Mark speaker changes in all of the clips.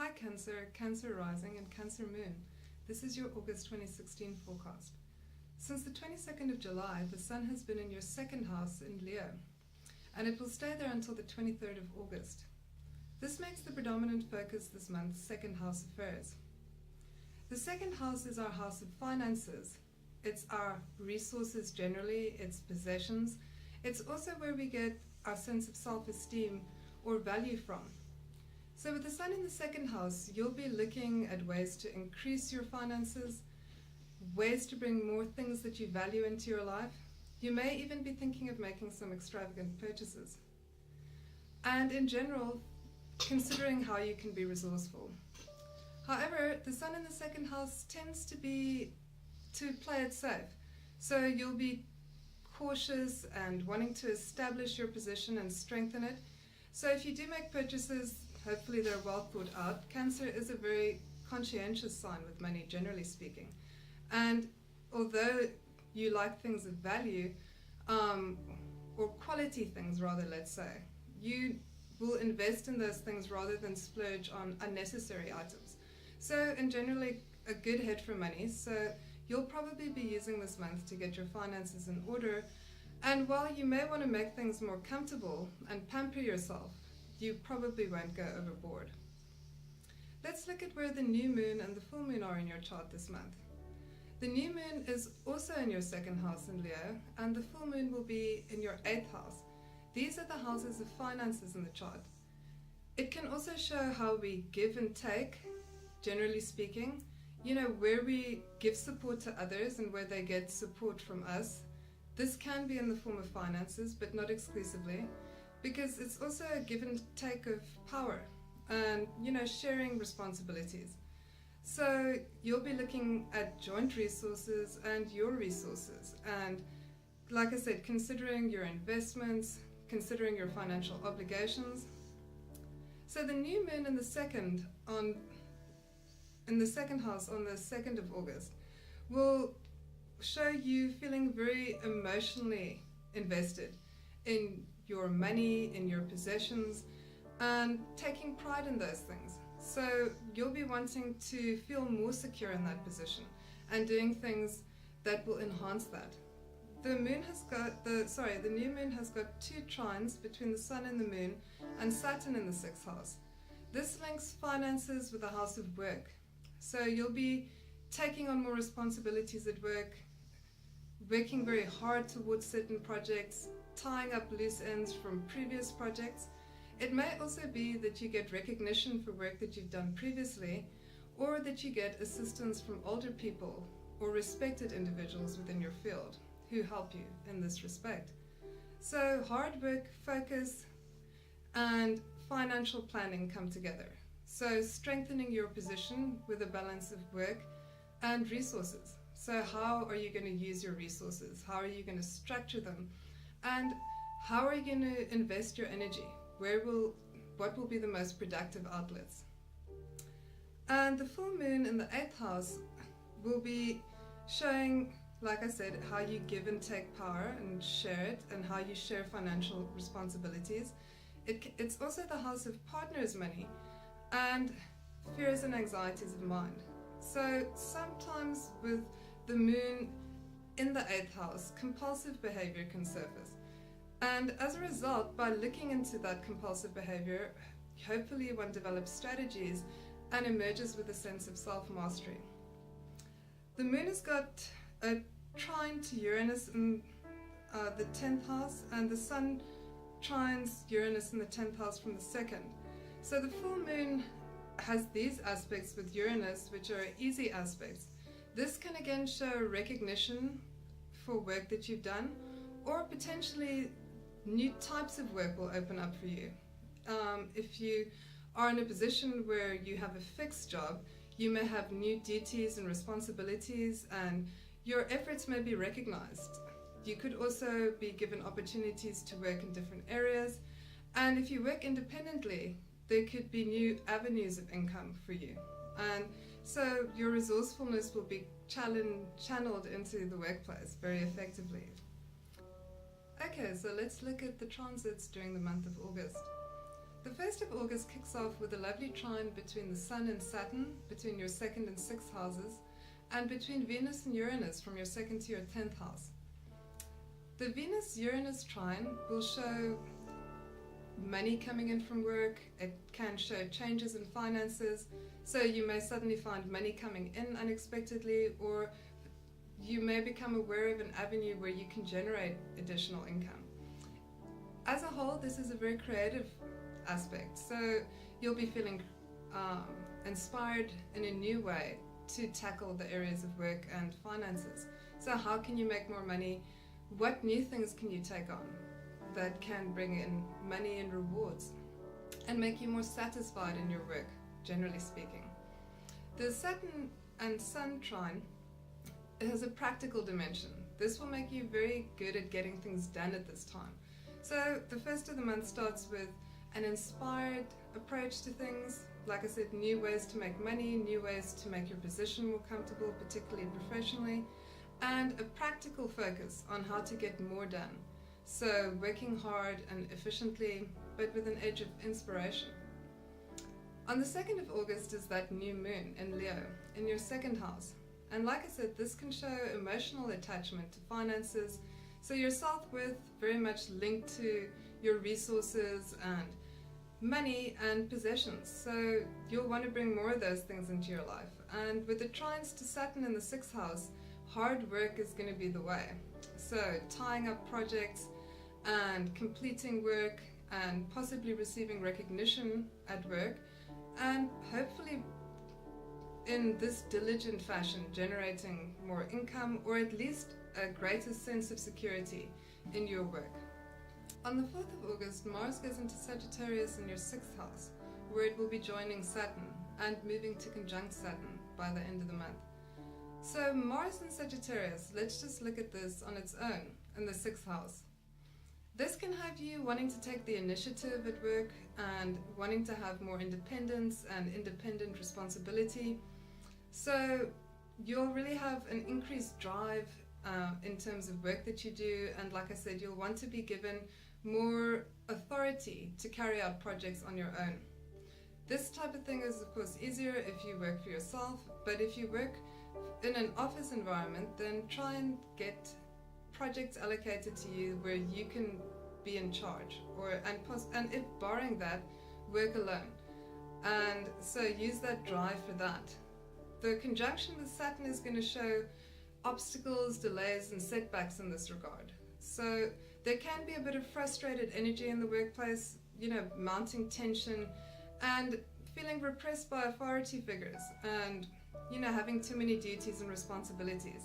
Speaker 1: Hi Cancer, Cancer Rising and Cancer Moon. This is your August 2016 forecast. Since the 22nd of July, the Sun has been in your second house in Leo, and it will stay there until the 23rd of August. This makes the predominant focus this month second house affairs. The second house is our house of finances. It's our resources generally, it's possessions. It's also where we get our sense of self-esteem or value from. So with the Sun in the second house, you'll be looking at ways to increase your finances, ways to bring more things that you value into your life. You may even be thinking of making some extravagant purchases. And in general, considering how you can be resourceful. However, the Sun in the second house tends to play it safe. So you'll be cautious and wanting to establish your position and strengthen it. So if you do make purchases, hopefully they're well thought out. Cancer is a very conscientious sign with money, generally speaking. And although you like things of value, or quality things rather, let's say, you will invest in those things rather than splurge on unnecessary items. So, and generally a good head for money. So you'll probably be using this month to get your finances in order. And while you may want to make things more comfortable and pamper yourself, you probably won't go overboard. Let's look at where the new moon and the full moon are in your chart this month. The new moon is also in your second house in Leo, and the full moon will be in your 8th house. These are the houses of finances in the chart. It can also show how we give and take, generally speaking, where we give support to others and where they get support from us. This can be in the form of finances, but not exclusively, because it's also a give and take of power and, sharing responsibilities. So you'll be looking at joint resources and your resources. And like I said, considering your investments, considering your financial obligations. So the new moon in the second house on the 2nd of August will show you feeling very emotionally invested in your money, in your possessions, and taking pride in those things. So you'll be wanting to feel more secure in that position and doing things that will enhance that. The new moon has got 2 trines between the Sun and the Moon and Saturn in the 6th house. This links finances with the house of work. So you'll be taking on more responsibilities at work, working very hard towards certain projects, tying up loose ends from previous projects. It may also be that you get recognition for work that you've done previously, or that you get assistance from older people or respected individuals within your field who help you in this respect. So hard work, focus, and financial planning come together. So strengthening your position with a balance of work and resources. So how are you going to use your resources? How are you going to structure them? And how are you going to invest your energy? What will be the most productive outlets? And the full moon in the 8th house will be showing, like I said, how you give and take power and share it, and how you share financial responsibilities. It's also the house of partners' money and fears and anxieties of mind. So sometimes with the moon in the 8th house, compulsive behavior can surface. And as a result, by looking into that compulsive behavior, hopefully one develops strategies and emerges with a sense of self-mastery. The moon has got a trine to Uranus in the 10th house, and the Sun trines Uranus in the 10th house from the 2nd. So the full moon has these aspects with Uranus, which are easy aspects. This can again show recognition for work that you've done, or potentially new types of work will open up for you. If you are in a position where you have a fixed job, you may have new duties and responsibilities, and your efforts may be recognized. You could also be given opportunities to work in different areas, and if you work independently, there could be new avenues of income for you. And so your resourcefulness will be channeled into the workplace very effectively. Okay, so let's look at the transits during the month of August. The first 1st of August kicks off with a lovely trine between the Sun and Saturn, between your 2nd and 6th houses, and between Venus and Uranus from your 2nd to your 10th house. The Venus-Uranus trine will show money coming in from work. It can show changes in finances, so you may suddenly find money coming in unexpectedly, or you may become aware of an avenue where you can generate additional income. As a whole, this is a very creative aspect, so you'll be feeling inspired in a new way to tackle the areas of work and finances. So how can you make more money? What new things can you take on that can bring in money and rewards and make you more satisfied in your work, generally speaking? The Saturn and Sun trine has a practical dimension. This will make you very good at getting things done at this time. So the first of the month starts with an inspired approach to things. Like I said, new ways to make money, new ways to make your position more comfortable, particularly professionally, and a practical focus on how to get more done. So working hard and efficiently, but with an edge of inspiration. On the 2nd of August is that new moon in Leo, in your 2nd house. And like I said, this can show emotional attachment to finances, so your self-worth very much linked to your resources and money and possessions. So you'll want to bring more of those things into your life. And with the trines to Saturn in the 6th house, hard work is going to be the way. So tying up projects and completing work and possibly receiving recognition at work, and hopefully in this diligent fashion generating more income, or at least a greater sense of security in your work. On the 4th of August, Mars goes into Sagittarius in your 6th house, where it will be joining Saturn and moving to conjunct Saturn by the end of the month. So Mars in Sagittarius, let's just look at this on its own in the 6th house. This can have you wanting to take the initiative at work and wanting to have more independence and independent responsibility. So you'll really have an increased drive in terms of work that you do, and like I said, you'll want to be given more authority to carry out projects on your own. This type of thing is of course easier if you work for yourself, but if you work in an office environment, then try and get projects allocated to you where you can be in charge, and if barring that, work alone. And so use that drive for that. The conjunction with Saturn is going to show obstacles, delays, and setbacks in this regard. So there can be a bit of frustrated energy in the workplace, mounting tension and feeling repressed by authority figures and, having too many duties and responsibilities.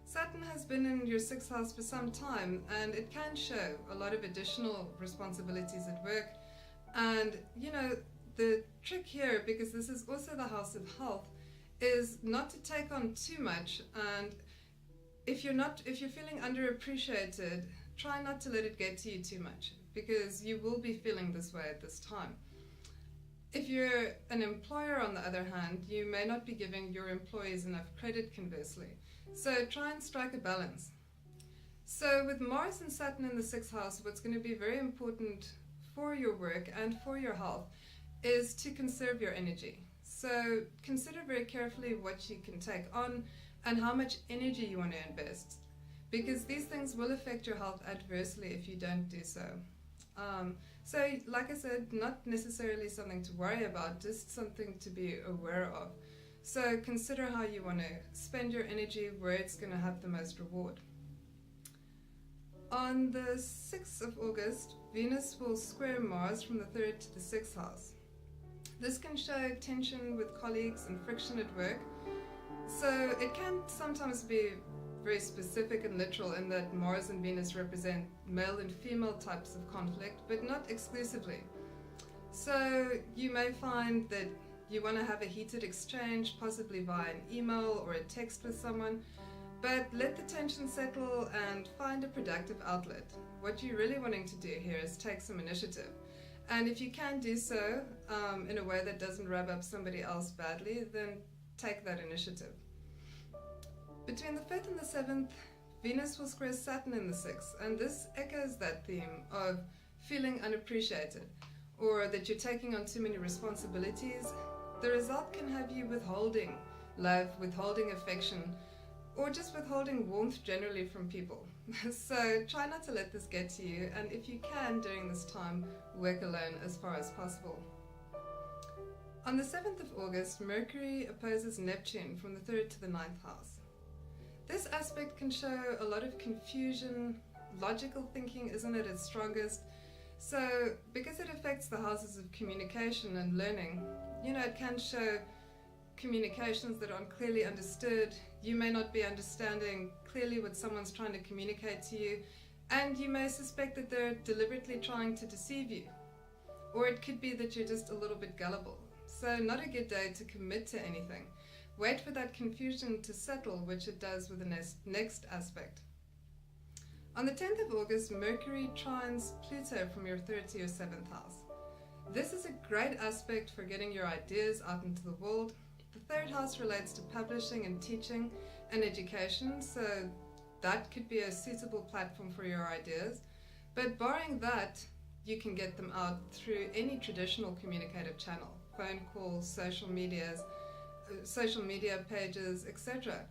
Speaker 1: Saturn has been in your 6th house for some time, and it can show a lot of additional responsibilities at work. And, the trick here, because this is also the house of health, is not to take on too much. And if you're feeling underappreciated, try not to let it get to you too much, because you will be feeling this way at this time. If you're an employer, on the other hand, you may not be giving your employees enough credit, conversely. So try and strike a balance. So with Mars and Saturn in the 6th house, what's going to be very important for your work and for your health is to conserve your energy. So consider very carefully what you can take on and how much energy you want to invest, because these things will affect your health adversely if you don't do so. So like I said, not necessarily something to worry about, just something to be aware of. So consider how you want to spend your energy, where it's going to have the most reward. On the 6th of August, Venus will square Mars from the 3rd to the 6th house. This can show tension with colleagues and friction at work. So it can sometimes be very specific and literal in that Mars and Venus represent male and female types of conflict, but not exclusively. So you may find that you want to have a heated exchange, possibly via an email or a text with someone, but let the tension settle and find a productive outlet. What you're really wanting to do here is take some initiative. And if you can do so in a way that doesn't rub up somebody else badly, then take that initiative. Between the 5th and the 7th, Venus will square Saturn in the 6th, and this echoes that theme of feeling unappreciated. or that you're taking on too many responsibilities, the result can have you withholding love, withholding affection, or just withholding warmth generally from people. So try not to let this get to you, and if you can during this time, work alone as far as possible. On the 7th of August, Mercury opposes Neptune from the 3rd to the 9th house. This aspect can show a lot of confusion, logical thinking isn't at its strongest. So because it affects the houses of communication and learning, it can show communications that aren't clearly understood. You may not be understanding clearly what someone's trying to communicate to you, and you may suspect that they're deliberately trying to deceive you. Or it could be that you're just a little bit gullible. So not a good day to commit to anything. Wait for that confusion to settle, which it does with the next aspect. On the 10th of August, Mercury trines Pluto from your 3rd to your 7th house. This is a great aspect for getting your ideas out into the world. The 3rd house relates to publishing and teaching and education, so that could be a suitable platform for your ideas. But barring that, you can get them out through any traditional communicative channel, phone calls, social media pages, etc.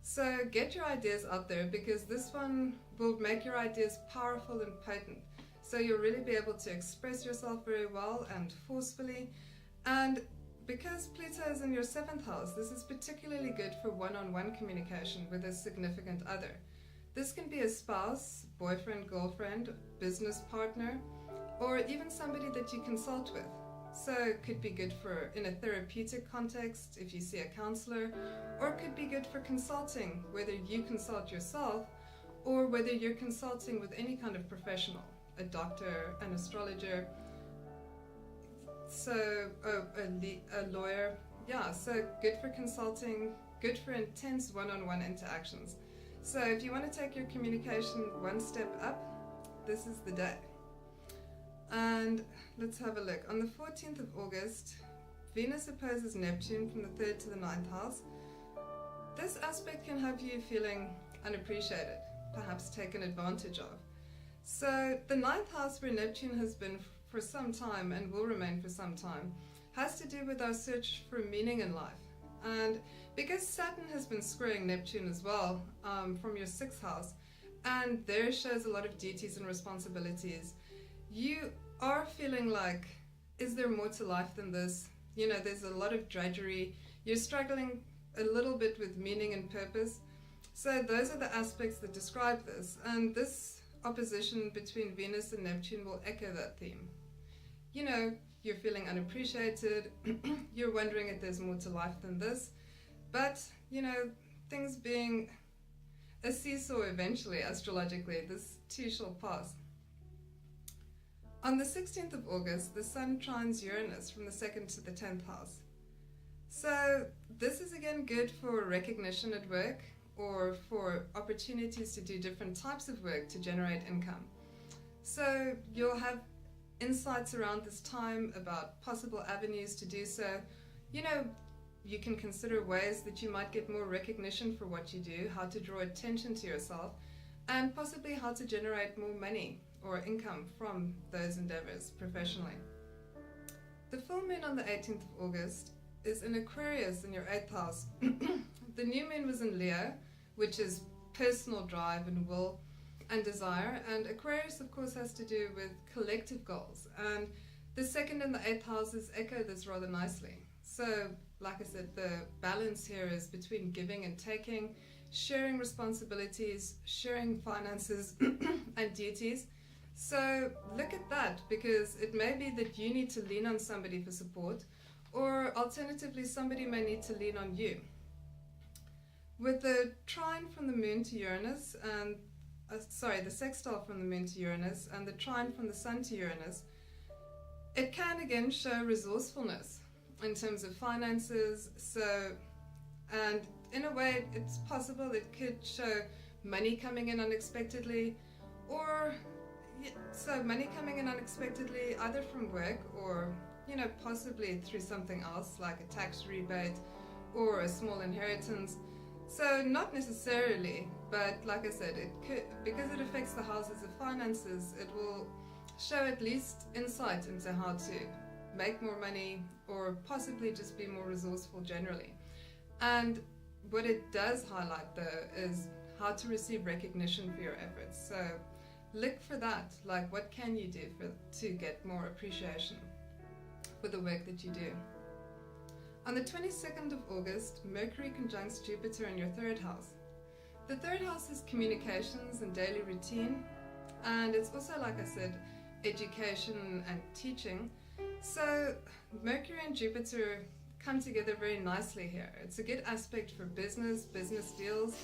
Speaker 1: So get your ideas out there, because this one will make your ideas powerful and potent. So you'll really be able to express yourself very well and forcefully. And because Pluto is in your 7th house, this is particularly good for one-on-one communication with a significant other. This can be a spouse, boyfriend, girlfriend, business partner, or even somebody that you consult with. So it could be good for in a therapeutic context if you see a counselor, or it could be good for consulting, whether you consult yourself or whether you're consulting with any kind of professional, a doctor, an astrologer, so a lawyer. Yeah, so good for consulting, good for intense one-on-one interactions. So if you want to take your communication one step up, this is the day. And let's have a look. On the 14th of August, Venus opposes Neptune from the 3rd to the 9th house. This aspect can have you feeling unappreciated, perhaps taken advantage of. So the 9th house, where Neptune has been for some time and will remain for some time, has to do with our search for meaning in life. And because Saturn has been squaring Neptune as well, from your 6th house, and there shows a lot of duties and responsibilities, you are feeling like, is there more to life than this? There's a lot of drudgery. You're struggling a little bit with meaning and purpose. So those are the aspects that describe this. And this opposition between Venus and Neptune will echo that theme. You're feeling unappreciated. You're wondering if there's more to life than this. But, things being a seesaw eventually, astrologically, this too shall pass. On the 16th of August, the Sun trines Uranus from the 2nd to the 10th house. So this is again good for recognition at work, or for opportunities to do different types of work to generate income. So you'll have insights around this time about possible avenues to do so. You can consider ways that you might get more recognition for what you do, how to draw attention to yourself, and possibly how to generate more money or income from those endeavors professionally. The full moon on the 18th of August is in Aquarius in your 8th house. The new moon was in Leo, which is personal drive and will and desire, and Aquarius of course has to do with collective goals, and the 2nd and the 8th houses echo this rather nicely. So like I said, the balance here is between giving and taking, sharing responsibilities, sharing finances and duties. So look at that, because it may be that you need to lean on somebody for support, or alternatively somebody may need to lean on you. With the trine from the moon to Uranus, and the sextile from the moon to Uranus, and the trine from the sun to Uranus, it can again show resourcefulness in terms of finances. And in a way it's possible it could show money coming in unexpectedly, money coming in unexpectedly either from work or possibly through something else like a tax rebate or a small inheritance. So not necessarily, but like I said, it could, because it affects the houses of finances, it will show at least insight into how to make more money or possibly just be more resourceful generally. And what it does highlight though is how to receive recognition for your efforts. So look for that, like what can you do to get more appreciation for the work that you do. On the 22nd of August, Mercury conjuncts Jupiter in your third house. The third house is communications and daily routine, and it's also, like I said, education and teaching. So Mercury and Jupiter come together very nicely here. It's a good aspect for business deals,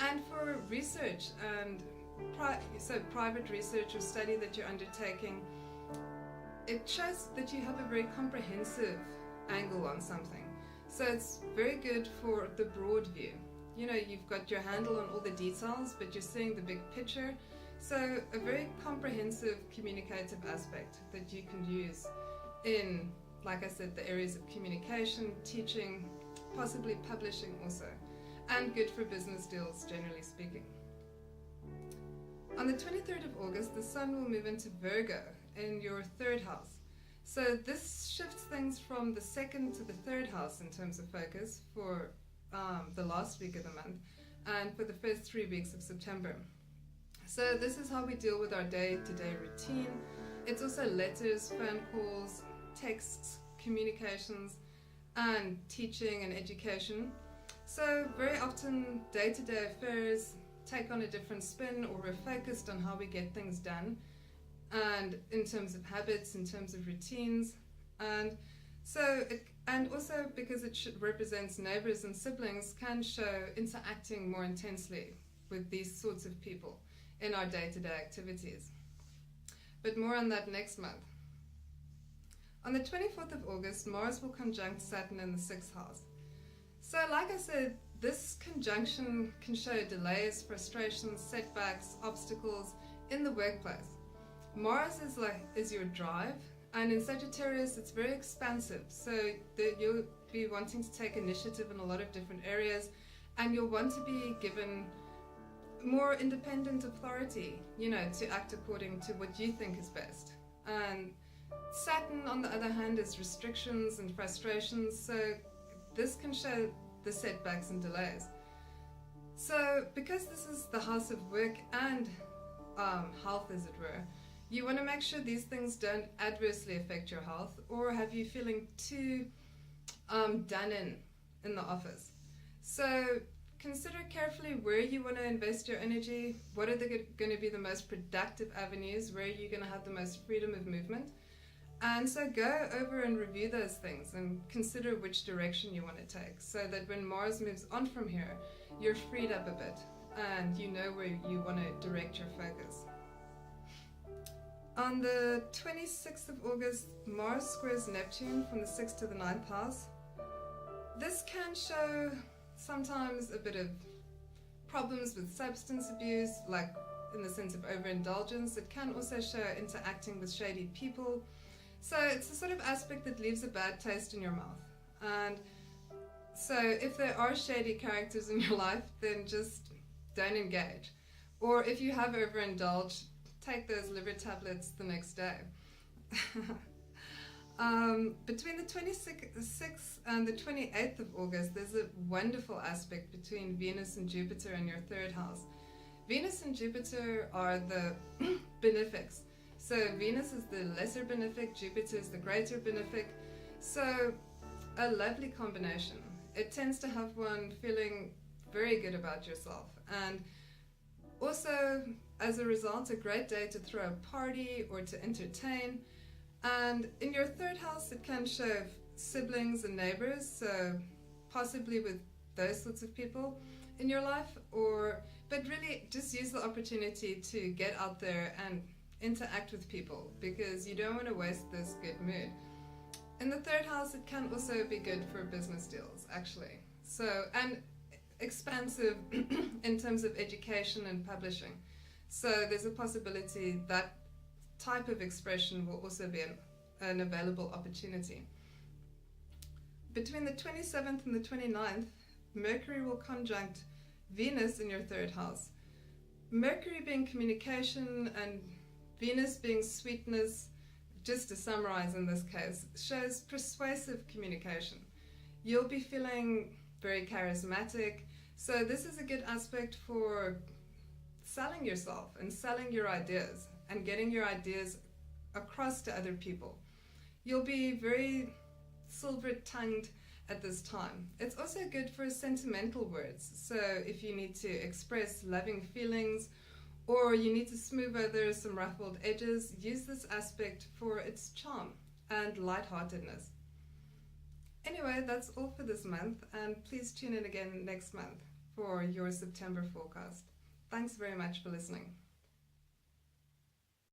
Speaker 1: and for research and private research or study that you're undertaking. It shows that you have a very comprehensive angle on something. So it's very good for the broad view. You know, you've got your handle on all the details, but you're seeing the big picture. So a very comprehensive communicative aspect that you can use in, like I said, the areas of communication, teaching, possibly publishing also, and good for business deals generally speaking. On the 23rd of August, the Sun will move into Virgo in your third house. So this shifts things from the second to the third house in terms of focus for the last week of the month and for the first 3 weeks of September. So this is how we deal with our day-to-day routine. It's also letters, phone calls, texts, communications, and teaching and education. So very often day-to-day affairs take on a different spin, or we're focused on how we get things done, and in terms of habits, in terms of routines, and also because it represents neighbors and siblings, can show interacting more intensely with these sorts of people in our day-to-day activities. But more on that next month. On the 24th of August, Mars will conjunct Saturn in the 6th house. So like I said, this conjunction can show delays, frustrations, setbacks, obstacles in the workplace. Mars is your drive, and in Sagittarius it's very expansive, so you'll be wanting to take initiative in a lot of different areas, and you'll want to be given more independent authority, to act according to what you think is best. And Saturn, on the other hand, is restrictions and frustrations, so this can show the setbacks and delays. So because this is the house of work and health, as it were, you want to make sure these things don't adversely affect your health or have you feeling too done in the office. So consider carefully where you want to invest your energy, what are going to be the most productive avenues, where you're going to have the most freedom of movement. And so go over and review those things and consider which direction you want to take, so that when Mars moves on from here, you're freed up a bit and you know where you want to direct your focus. On the 26th of August, Mars squares Neptune from the 6th to the 9th house. This can show sometimes a bit of problems with substance abuse, like in the sense of overindulgence. It can also show interacting with shady people. So it's a sort of aspect that leaves a bad taste in your mouth. And so if there are shady characters in your life, then just don't engage. Or if you have overindulged, take those liver tablets the next day. Between the 26th and the 28th of August, there's a wonderful aspect between Venus and Jupiter in your third house. Venus and Jupiter are the benefics. So Venus is the lesser benefic, Jupiter is the greater benefic. So a lovely combination. It tends to have one feeling very good about yourself. And also, as a result, a great day to throw a party or to entertain. And in your third house, it can show siblings and neighbors, so possibly with those sorts of people in your life, but really just use the opportunity to get out there and interact with people, because you don't want to waste this good mood. In the third house, it can also be good for business deals, actually. So, and expansive in terms of education and publishing. So there's a possibility that type of expression will also be an available opportunity. Between the 27th and the 29th, Mercury will conjunct Venus in your third house. Mercury being communication and Venus being sweetness, just to summarize in this case, shows persuasive communication. You'll be feeling very charismatic, so this is a good aspect for selling yourself and selling your ideas and getting your ideas across to other people. You'll be very silver-tongued at this time. It's also good for sentimental words, so if you need to express loving feelings or you need to smooth over some ruffled edges, use this aspect for its charm and lightheartedness. Anyway, that's all for this month, and please tune in again next month for your September forecast. Thanks very much for listening.